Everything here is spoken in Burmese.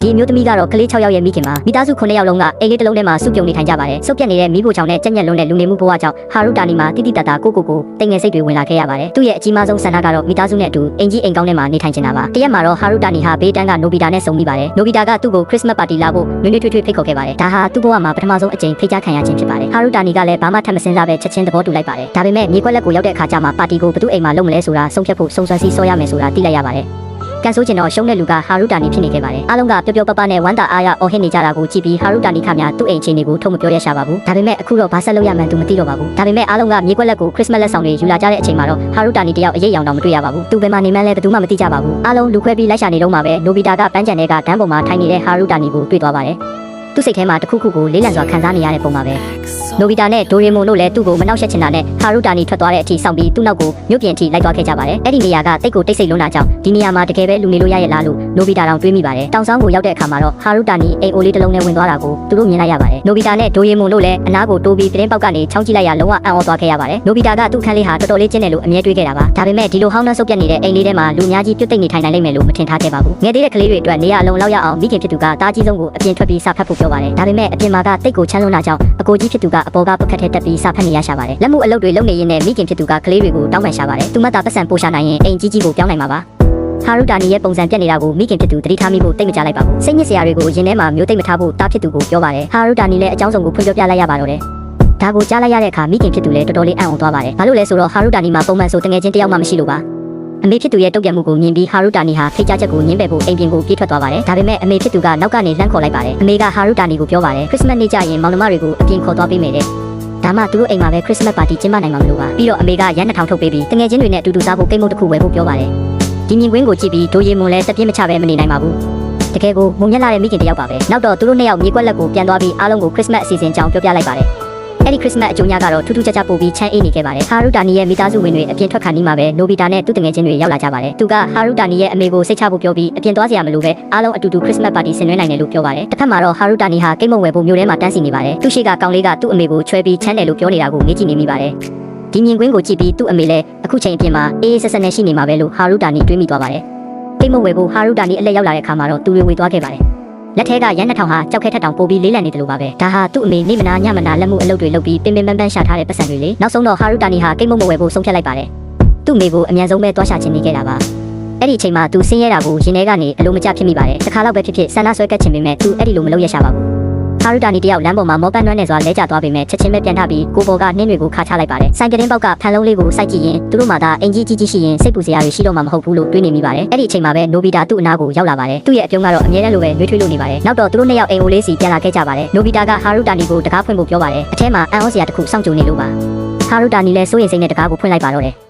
ဒီမျိုးသမီးကတော့ကလေး6ယောက်ရဲ့မိခင်ပါမိသားစု9ယောက်လုံးကအိမ်လေးတစ်လုံးထဲမှာစုပြုံနေထိုင်ကြပါတယ်စုပ်ပြက်နေတဲ့မိဖို့ချောင်နဲ့ကြက်ညက်လုံးနဲ့လူနေမှုဘဝကြောင့်ဟာရုတာနီမှာတိတိတတာကိုတိမ်ငယ်စိတ်တွေဝင်လာခဲ့ရပါတယ်သူ့ရဲ့အကြီးမားဆုံးဆန္ဒကတော့မိသားစုနဲ့အတူအိမ်ကြီးအိမ်ကောင်းထဲမှာနေထိုင်နေတာပါတရက်မှာတော့ဟာရုတာနီဟာဘေးတန်းကနိုဘီတာနဲ့ဆုံမိပါတယ်နိုဘီတာကသူ့ကိုခရစ်စမတ်ပါတီလာဖို့နွေးနွေးထွေးထွေးဖိတ်ခေါ်ခဲ့ပါတယ်ဒါဟာသူ့ဘဝမှာပထမဆုံးအကြိမ်ဖိတ်ကြားခံရခြင်းဖြစ်ပါတယ်ဟာရုတာနီကလည်းဘာမှထပ်မစင်စားပဲချက်ချင်းသဘောတူလိုက်ပါတယ်ဒါပေမဲ့မြေခွက်လက်ကိုရောက်တဲ့အခါကျမှပါတီကိုဘသူ့အိမ်မှာလုပ်မလဲဆိုတာဆုံးဖြတ်ဖို့စုံစမ်းစီစောရမယ်ဆိုတာသိလိုက်ရပါတယ်ကန်ဆိုးကျင်တော့ရှုံးတဲ့လူကဟာရုတာနီဖြစ်နေခဲ့ပါတယ်အားလုံးကပျော်ပျော်ပပနဲ့ဝမ်းသာအားရအော်ဟစ်နေကြတာကိုကြည့်ပြီးဟာရုတာနီခမသူ့အိမ်ချင်းတွေကိုထုတ်မပြောရရှာပါဘူးဒါပေမဲ့အခုတော့ဘာဆက်လုပ်ရမှန်းသူမသိတော့ပါဘူးဒါပေမဲ့အားလုံးကမြေခွက်လက်ကိုခရစ်စမတ်လက်ဆောင်တွေယူလာကြတဲ့အချိန်မှာတော့ဟာရုတာနီတယောက်အရေးရောင်တော့မတွေ့ရပါဘူးသူဘယ်မှာနေမှန်းလဲဘယ်သူမှမသိကြပါဘူးအားလုံးလူခွဲပြီးလိုက်ရှာနေတော့မှပဲနိုဘီတာကပန်းချံတွေကဒန်းပေါ်မှာထိုင်နေတဲ့ဟာရုတာနီကိုတွေ့သွားပါတယ်သူ့စိတ်ထဲမှာတစ်ခုခုကိုလေးလံစွာခံစားနေရတဲ့ပုံပါပဲနိုဘီတာနဲ့ဒိုရေမွန်တို့လည်းသူ့ကိုမနှောက်ယှက်ချင်တာနဲ့ဟာရုတာနီထွက်သွားတဲ့အထိစောင့်ပြီးသူ့နောက်ကိုမြို့ပြင်အထိလိုက်သွားခဲ့ကြပါတယ်အဲ့ဒီနေရာကတိတ်ကိုတိတ်ဆိတ်လွန်းတာကြောင့်ဒီနေရာမှာတကယ်ပဲလူနေလို့ရရဲ့လားလို့နိုဘီတာတောင်တွေးမိပါတယ်တောင်ဆောင်ကိုရောက်တဲ့အခါမှာတော့ဟာရုတာနီအိမ်အိုလေးတစ်လုံးနဲ့ဝင်သွားတာကိုသူတို့မြင်လိုက်ရပါတယ်နိုဘီတာနဲ့ဒိုရေမွန်တို့လည်းအနားကိုတိုးပြီးသတင်းပေါက်ကနေချောင်းကြည့်လိုက်ရလုံးဝအံ့ဩသွားခဲ့ရပါတယ်နိုဘီတာကသူ့ခန်းလေးဟာတော်တော်လေးကျဉ်းတယ်လို့အမြဲတွေးခဲ့တာပါဒါပေမဲ့ဒီလိုဟောင်းနှံဆုပ်ပြတ်နေတဲ့အိမ်လေးထဲမှာလူအများကြီးပြုတ်သိမ့်နေထိုင်နိုင်လိမ့်မယ်လို့မထင်ထားခဲ့ပါဘူးငယ်သေးတဲ့ကလေးတွေအတွက်နေရာအလုံးလောက်ရအောင်မိခင်ဖြစ်သူကတားကြီးဆုံးကိုအပြင်ထွက်ပြီးစာဖတ်ဖို့ပြောပါတယ်ဒါပေမဲ့အပြင်မှာကတိတ်ကိုချမ်းလွန်းတာကြောင့်အကိုကြီးဖြစ်သူကအပေါ်ကပကတ်ထဲတက်ပြီးစာဖတ်နေရရှာပါတယ်လက်မှုအလုပ်တွေလုပ်နေရင်းနဲ့မိခင်ဖြစ်သူကကလေးတွေကိုတောင်းပန်ရှာပါတယ်သူမသာပတ်စံပို့ရှာနိုင်ရင်အိမ်ကြီးကြီးကိုပြောင်းနိုင်မှာပါဟာရုတာနီရဲ့ပုံစံပြက်နေတာကိုမိခင်ဖြစ်သူသတိထားမိဖို့တိတ်မကြလိုက်ပါဘူးစိတ်ညစ်စရာတွေကိုရင်ထဲမှာမျိုးတိတ်မထားဖို့တားဖြစ်သူကိုပြောပါတယ်ဟာရုတာနီလည်းအကြောင်းစုံကိုဖွင့်ပြလိုက်ရပါတော့တယ်ဒါကိုကြားလိုက်ရတဲ့အခါမိခင်ဖြစ်သူလည်းတော်တော်လေးအံ့ဩသွားပါတယ်ဘာလို့လဲဆိုတော့ဟာရုတာနီမှာပုံမှန်ဆိုတငယ်ချင်းတယောက်မှမရှိလို့ပါအမေဖြစ်သူရဲ့တုံ့ပြန်မှုကိုမြင်ပြီးဟာရုတာနီဟာဖိတ်ကြားချက်ကိုညှင်းပယ်ဖို့အိမ်ပြင်ကိုပြေးထွက်သွားပါတယ်ဒါပေမဲ့အမေဖြစ်သူကနောက်ကနေလှမ်းခေါ်လိုက်ပါတယ်အမေကဟာရုတာနီကိုပြောပါတယ်ခရစ်စမတ်နေ့ကျရင်မောင်နှမတွေကိုအပြင်ခေါ်သွားပေးမယ်တဲ့ဒါမှသူတို့အိမ်မှာပဲခရစ်စမတ်ပါတီကျင်းပနိုင်မှာမလို့ပါပြီးတော့အမေကရန်2000ထုတ်ပေးပြီးတငယ်ချင်းတွေနဲ့အတူတူစားဖို့ကိတ်မုတ်တစ်ခုဝယ်ဖို့ပြောပါတယ်ဒီမြင်ကွင်းကိုကြည့်ပြီးဒိုရေမွန်လည်းစပြင်းမချပဲမနေနိုင်ပါဘူးတကယ်ကိုမုံမြက်လာတဲ့မိခင်တယောက်ပါပဲနောက်တော့သူတို့နှစ်ယောက်မြေကွက်လက်ကိုပြန်သွားပြီးအားလုံးကိုခရစ်စမတ်အစီအစဉ်ကြောင်းပြောပြလိုက်ပါတယ်အဲ့ဒီခရစ်စမတ်အကျိုးညကတော့ထူးထူးခြားခြားပို့ပြီးချမ်းအေးနေခဲ့ပါတယ်ဟာရုတာနီရဲ့မိသားစုဝင်တွေအပြင်ထွက်ခါနီးမှာပဲနိုဘီတာနဲ့သူ့တငယ်ချင်းတွေရောက်လာကြပါတယ်သူကဟာရုတာနီရဲ့အမေကိုစိတ်ချဖို့ပြောပြီးအပြင်သွားစရာမလိုပဲအားလုံးအတူတူခရစ်စမတ်ပါတီဆင်နွှဲနိုင်တယ်လို့ပြောပါတယ်တစ်ဖက်မှာတော့ဟာရုတာနီဟာကိတ်မုံဝယ်ဖို့မြို့ထဲမှာတန်းစီနေပါတယ်သူရှိကကောင်လေးကသူ့အမေကိုချွဲပြီးချမ်းတယ်လို့ပြောနေတာကိုမေ့ကြည့်နေမိပါတယ်ဒီမြင်ကွင်းကိုကြည့်ပြီးသူ့အမေလည်းအခုချိန်အပြင်မှာအေးအေးဆက်ဆက်နဲ့ရှိနေမှာပဲလို့ဟာရုတာနီတွေးမိသွားပါတယ်ကိတ်မုံဝယ်ဖို့ဟာရုတာနီအလက်ရောက်လာတဲ့အခါမှာတော့သူတွေဝေသွားခဲ့ပါတယ်လက်ထဲကရန်2000ဟာကြောက်ခဲထက်တောင်ပိုပြီးလေးလံနေတယ်လို့ပါပဲဒါဟာသူ့အမေနေမနာညမနာလက်မှုအလုပ်တွေလုပ်ပြီးပင်ပန်းရှာထားတဲ့ပတ်စံတွေလေနောက်ဆုံးတော့ဟာရုတာနီဟာကိတ်မုံမဝယ်ဖို့ဆုံးဖြတ်လိုက်ပါတယ်သူ့အမေကိုအမြန်ဆုံးပဲတွားရှာချင်နေခဲ့တာပါအဲ့ဒီအချိန်မှာသူဆင်းရဲတာကိုရင်ထဲကနေအလိုမကျဖြစ်မိပါတယ်တစ်ခါတော့ပဲဖြစ်ဆန္ဒဆွဲကတ်ချင်ပေမဲ့သူအဲ့ဒီလိုမလုပ်ရရှာပါဘူးဟာရုတာနီတယောက်လမ်းပေါ်မှာမောပန်းနွမ်းနေစွာလဲကျသွားပေမဲ့ချက်ချင်းပဲပြန်ထပြီးကိုပေါ်ကနှင်းတွေကိုခါချလိုက်ပါတယ်ဆိုင်ကတင်းပေါက်ကဖန်လုံးလေးကိုစိုက်ကြည့်ရင်သူတို့မှသာအင်ကြီးကြီးရှိရင်စိတ်ပူစရာတွေရှိတော့မှမဟုတ်ဘူးလို့တွေးနေမိပါတယ်အဲ့ဒီအချိန်မှာပဲနိုဘီတာသူ့အနားကိုရောက်လာပါတယ်သူ့ရဲ့အပြုံးကတော့အမြဲတမ်းလိုပဲနှွေးထွေးလို့နေပါတယ်နောက်တော့သူတို့နှစ်ယောက်အိမ်အိုလေးစီပြန်လာခဲ့ကြပါတယ်နိုဘီတာကဟာရုတာနီကိုတကားဖွင့်ဖို့ပြောပါတယ်အထဲမှာအန်အောစရာတစ်ခုစောင့်ကြိုနေလို့ပါဟာရုတာနီလည်းစိုးရိမ်စိတ်နဲ့တကားကိုဖွင့်လိုက်ပါတော့တယ်